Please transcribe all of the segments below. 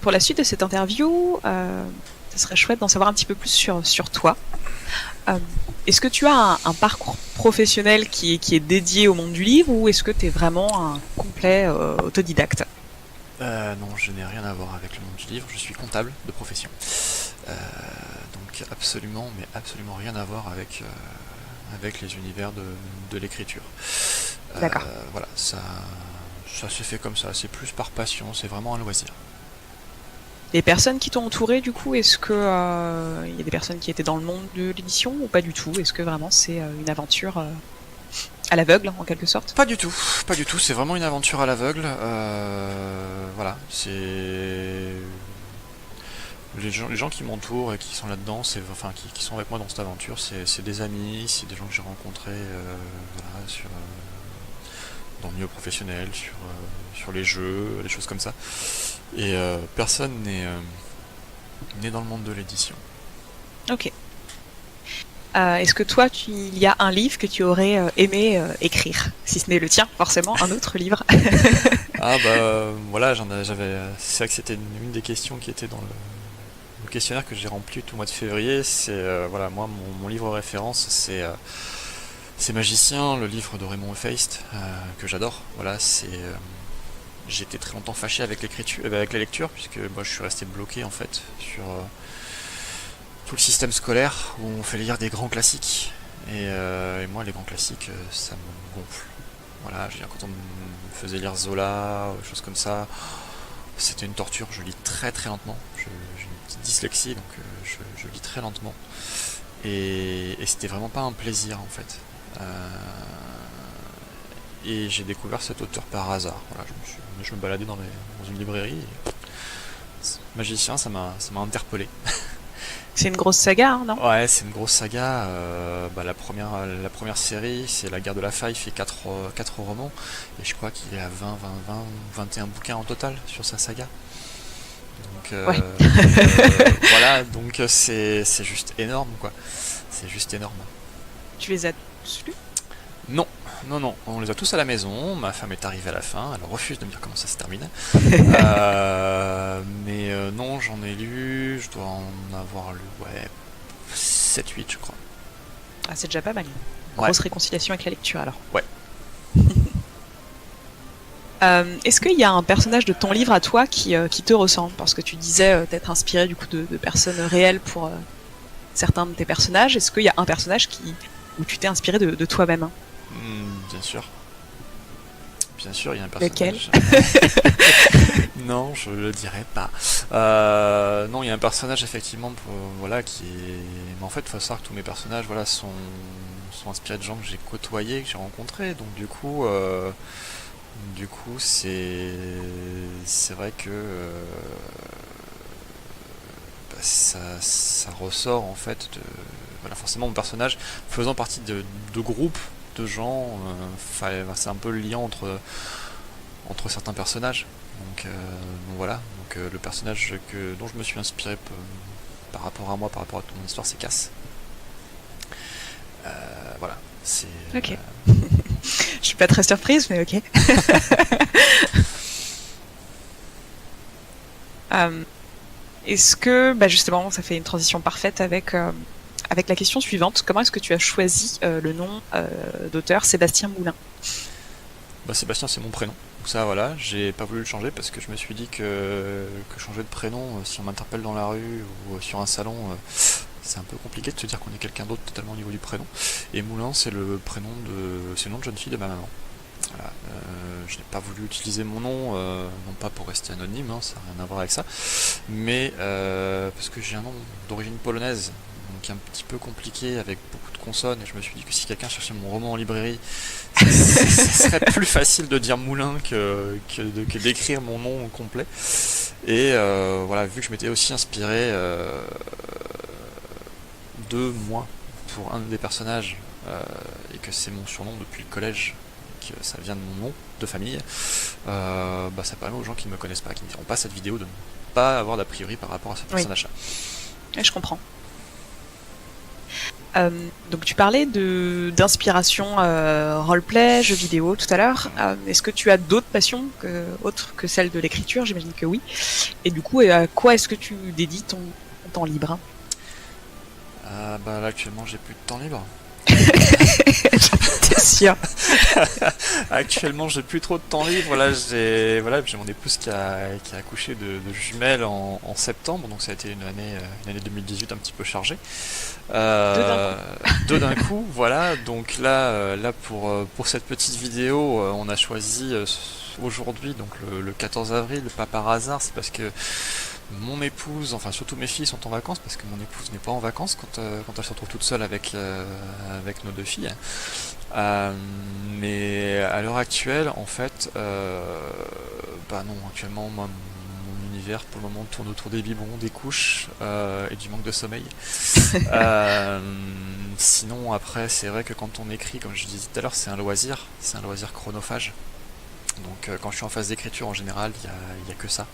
Pour la suite de cette interview, ce serait chouette d'en savoir un petit peu plus sur toi. Est-ce que tu as un parcours professionnel qui est dédié au monde du livre, ou est-ce que tu es vraiment un complet autodidacte? Non, je n'ai rien à voir avec le monde du livre, je suis comptable de profession. Donc absolument, mais absolument rien à voir avec les univers de l'écriture. D'accord. Voilà, ça se fait comme ça, c'est plus par passion, c'est vraiment un loisir. Les personnes qui t'ont entouré, du coup, est-ce que y a des personnes qui étaient dans le monde de l'édition ou pas du tout? Est-ce que vraiment c'est une aventure à l'aveugle, en quelque sorte? Pas du tout, c'est vraiment une aventure à l'aveugle. Voilà, c'est les gens qui m'entourent et qui sont là-dedans, qui sont avec moi dans cette aventure, c'est des amis, c'est des gens que j'ai rencontrés voilà, dans le milieu professionnel, sur les jeux, des choses comme ça. Et personne n'est dans le monde de l'édition. Ok. Est-ce que toi, il y a un livre que tu aurais aimé écrire? Si ce n'est le tien, forcément, un autre livre. Ah voilà, c'est vrai que c'était une des questions qui était dans le questionnaire que j'ai rempli tout le mois de février. C'est voilà, moi mon livre référence, c'est Magicien, le livre de Raymond Feist, que j'adore. Voilà, j'ai été très longtemps fâché avec la lecture, puisque moi je suis resté bloqué en fait sur tout le système scolaire où on fait lire des grands classiques. Et moi les grands classiques, ça me gonfle. Voilà, je veux dire, quand on me faisait lire Zola, choses comme ça, c'était une torture. Je lis très très lentement. J'ai une petite dyslexie, donc je lis très lentement. Et c'était vraiment pas un plaisir en fait. Et j'ai découvert cet auteur par hasard. Voilà, je me baladais dans une librairie. Magicien, ça m'a interpellé. C'est une grosse saga, hein, non? Ouais, c'est une grosse saga. La première série, c'est La Guerre de la Faille, il fait 4 romans. Et je crois qu'il est à 21 bouquins en total sur sa saga. Donc, Ouais. voilà, donc c'est juste énorme, quoi. C'est juste énorme. Tu les as tous lus? Non, on les a tous à la maison. Ma femme est arrivée à la fin, elle refuse de me dire comment ça se termine. Mais non, j'en ai lu, je dois en avoir lu, 7-8 je crois. Ah, c'est déjà pas mal. Ouais. Grosse réconciliation avec la lecture, alors. Ouais. Est-ce qu'il y a un personnage de ton livre à toi qui te ressemble? Parce que tu disais t'être inspiré du coup de personnes réelles pour certains de tes personnages. Est-ce qu'il y a un personnage où tu t'es inspiré de toi-même? Bien sûr. Bien sûr, il y a un personnage. Lequel? Non, je le dirai pas. Non, il y a un personnage effectivement voilà, qui est. Mais en fait, il faut savoir que tous mes personnages voilà, sont inspirés de gens que j'ai côtoyés, que j'ai rencontrés. Donc du coup c'est vrai que ça ressort en fait voilà, forcément mon personnage faisant partie de groupes de gens, c'est un peu le lien entre certains personnages. Donc voilà, le personnage dont je me suis inspiré par rapport à moi, par rapport à toute mon histoire, c'est Cass. Voilà, c'est. Ok. Je suis pas très surprise, mais ok. Est-ce que, justement, ça fait une transition parfaite avec la question suivante. Comment est-ce que tu as choisi le nom d'auteur Sébastien Moulin? Sébastien, c'est mon prénom. Donc ça, voilà, j'ai pas voulu le changer parce que je me suis dit que changer de prénom, si on m'interpelle dans la rue ou sur un salon, c'est un peu compliqué de se dire qu'on est quelqu'un d'autre totalement au niveau du prénom. Et Moulin, c'est le nom de jeune fille de ma maman. Voilà, je n'ai pas voulu utiliser mon nom, non pas pour rester anonyme, hein, ça n'a rien à voir avec ça, mais parce que j'ai un nom d'origine polonaise, donc un petit peu compliqué avec beaucoup de consonnes, et je me suis dit que si quelqu'un cherchait mon roman en librairie, ça serait plus facile de dire Moulin que d'écrire mon nom complet. Et voilà, vu que je m'étais aussi inspiré de moi pour un des personnages, et que c'est mon surnom depuis le collège, que ça vient de mon nom de famille, ça permet aux gens qui ne me connaissent pas, qui ne verront pas cette vidéo, de ne pas avoir d'a priori par rapport à ce personnage-là. Oui, je comprends. Donc tu parlais d'inspiration roleplay, jeux vidéo tout à l'heure. Est-ce que tu as d'autres passions autres que celle de l'écriture? J'imagine que oui. Et du coup, à quoi est-ce que tu dédies ton temps libre? Là, actuellement, j'ai plus de temps libre. T'es sûr? Actuellement, j'ai plus trop de temps libre. Là, j'ai mon épouse qui a accouché de jumelles en septembre, donc ça a été une année 2018 un petit peu chargée. Deux d'un coup, voilà. Donc là, pour cette petite vidéo, on a choisi aujourd'hui, donc le 14 avril, pas par hasard, c'est parce que mon épouse, enfin surtout mes filles sont en vacances, parce que mon épouse n'est pas en vacances quand elle se retrouve toute seule avec nos deux filles. Mais à l'heure actuelle, en fait, non, actuellement, moi, mon univers pour le moment tourne autour des biberons, des couches et du manque de sommeil. Sinon, après, c'est vrai que quand on écrit, comme je disais tout à l'heure, c'est un loisir chronophage. Donc quand je suis en phase d'écriture, en général, il y a que ça.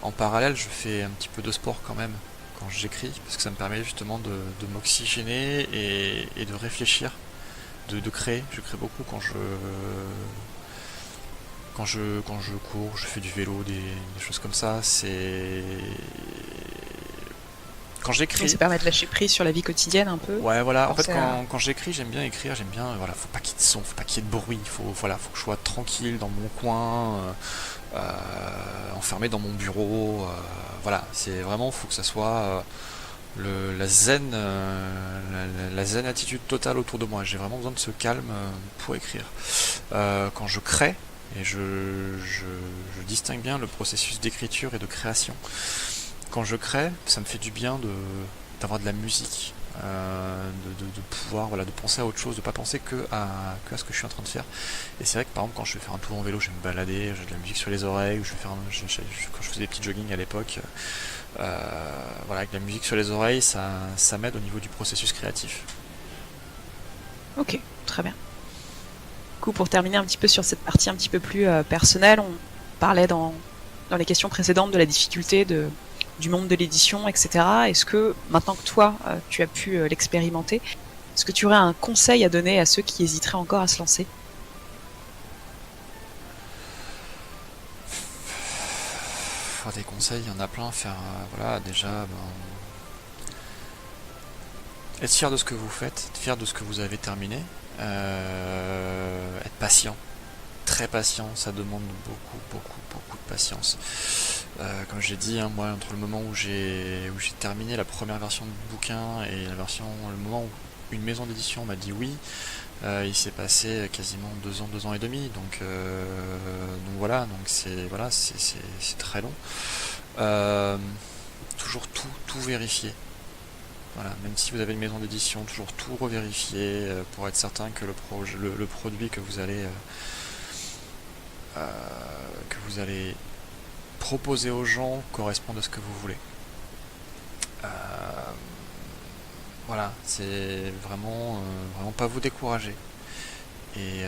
En parallèle, je fais un petit peu de sport quand même quand j'écris, parce que ça me permet justement de m'oxygéner et de réfléchir, de créer. Je crée beaucoup quand je cours, je fais du vélo, des choses comme ça. Quand j'écris, ça permet de lâcher prise sur la vie quotidienne un peu. Ouais, voilà. En fait, quand j'écris, j'aime bien écrire. Voilà, faut pas qu'il y ait de son, faut pas qu'il y ait de bruit. Faut que je sois tranquille dans mon coin, enfermé dans mon bureau. Voilà, c'est vraiment, faut que ça soit la zen attitude totale autour de moi. J'ai vraiment besoin de ce calme pour écrire. Quand je crée, et je distingue bien le processus d'écriture et de création. Quand je crée, ça me fait du bien d'avoir de la musique, de pouvoir de penser à autre chose, de pas penser que à ce que je suis en train de faire. Et c'est vrai que par exemple quand je vais faire un tour en vélo, je vais me balader, j'ai de la musique sur les oreilles, ou quand je faisais des petits jogging à l'époque, avec de la musique sur les oreilles, ça m'aide au niveau du processus créatif. Ok, très bien. Du coup, pour terminer un petit peu sur cette partie un petit peu plus personnelle, on parlait dans les questions précédentes de la difficulté du monde de l'édition, etc. Est-ce que, maintenant que toi, tu as pu l'expérimenter, est-ce que tu aurais un conseil à donner à ceux qui hésiteraient encore à se lancer? Des conseils, il y en a plein. Déjà, être fier de ce que vous faites, être fier de ce que vous avez terminé, être patient, très patient, ça demande beaucoup de patience. Comme j'ai dit, moi, entre le moment où j'ai terminé la première version du bouquin et le moment où une maison d'édition m'a dit oui, il s'est passé quasiment 2 ans et demi. Donc voilà, donc c'est très long. Toujours tout vérifier. Voilà, même si vous avez une maison d'édition, toujours tout revérifier pour être certain que le produit que vous allez proposer aux gens correspond à ce que vous voulez. Voilà, c'est vraiment pas vous décourager. Et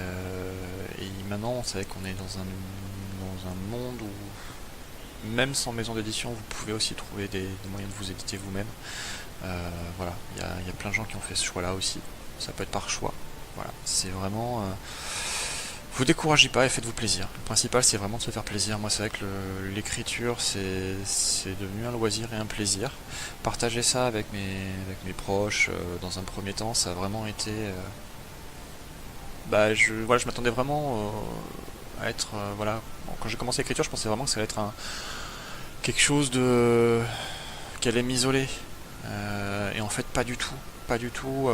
maintenant, on sait qu'on est dans un monde où même sans maison d'édition, vous pouvez aussi trouver des moyens de vous éditer vous-même. Voilà, il y a plein de gens qui ont fait ce choix-là aussi. Ça peut être par choix. Voilà, c'est vraiment... vous découragez pas et faites-vous plaisir. Le principal, c'est vraiment de se faire plaisir. Moi, c'est vrai que l'écriture, c'est devenu un loisir et un plaisir. Partager ça avec mes proches, dans un premier temps, ça a vraiment été... je m'attendais vraiment à être... Quand j'ai commencé l'écriture, je pensais vraiment que ça allait être quelque chose qui allait m'isoler. Et en fait, pas du tout. Pas du tout.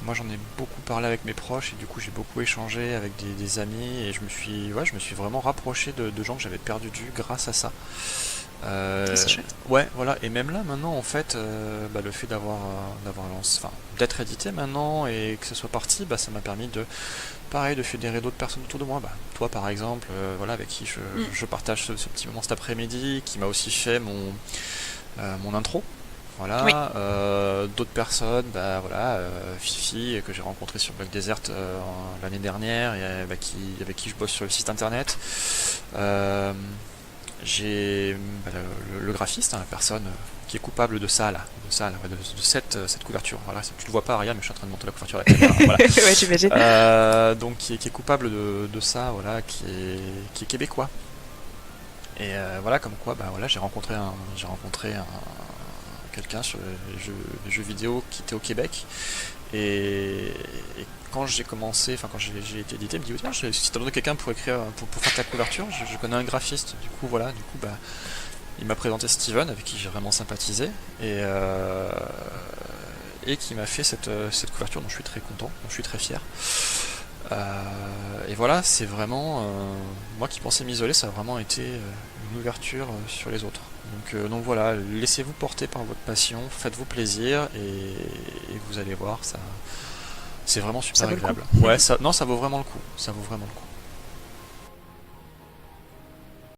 Moi, j'en ai beaucoup parlé avec mes proches et du coup, j'ai beaucoup échangé avec des amis et je me suis vraiment rapproché de gens que j'avais perdu de vue grâce à ça. C'est chouette. Ouais, voilà. Et même là, maintenant, en fait, le fait d'être édité maintenant et que ce soit parti, ça m'a permis de fédérer d'autres personnes autour de moi. Toi, par exemple, avec qui je partage ce petit moment cet après-midi, qui m'a aussi fait mon intro. Oui. Voilà. D'autres personnes, bah voilà, Fifi que j'ai rencontré sur Bug Desert l'année dernière et avec qui je bosse sur le site internet. Euh, j'ai le graphiste, hein, la personne qui est coupable de ça là, ouais, de cette couverture. Voilà, tu le vois pas, Ariane, mais je suis en train de monter la couverture à la caméra. Voilà. Ouais, j'imagine. Donc qui est coupable de ça, voilà, qui est québécois. Et voilà, comme quoi, bah voilà, j'ai rencontré quelqu'un sur les jeux vidéo qui était au Québec. Et quand j'ai commencé, enfin quand j'ai été édité, il me dit, tiens, si t'as besoin de quelqu'un pour écrire, pour faire ta couverture, je connais un graphiste. Du coup, voilà, bah, il m'a présenté Steven, avec qui j'ai vraiment sympathisé, et qui m'a fait cette couverture dont je suis très content, dont je suis très fier. Et voilà, c'est vraiment, moi qui pensais m'isoler, ça a vraiment été une ouverture sur les autres. Donc voilà, laissez-vous porter par votre passion, faites-vous plaisir, et vous allez voir, ça, c'est vraiment Ça super vaut le coup. agréable. Ouais, ça, non, ça vaut vraiment le coup. Ça vaut vraiment le coup.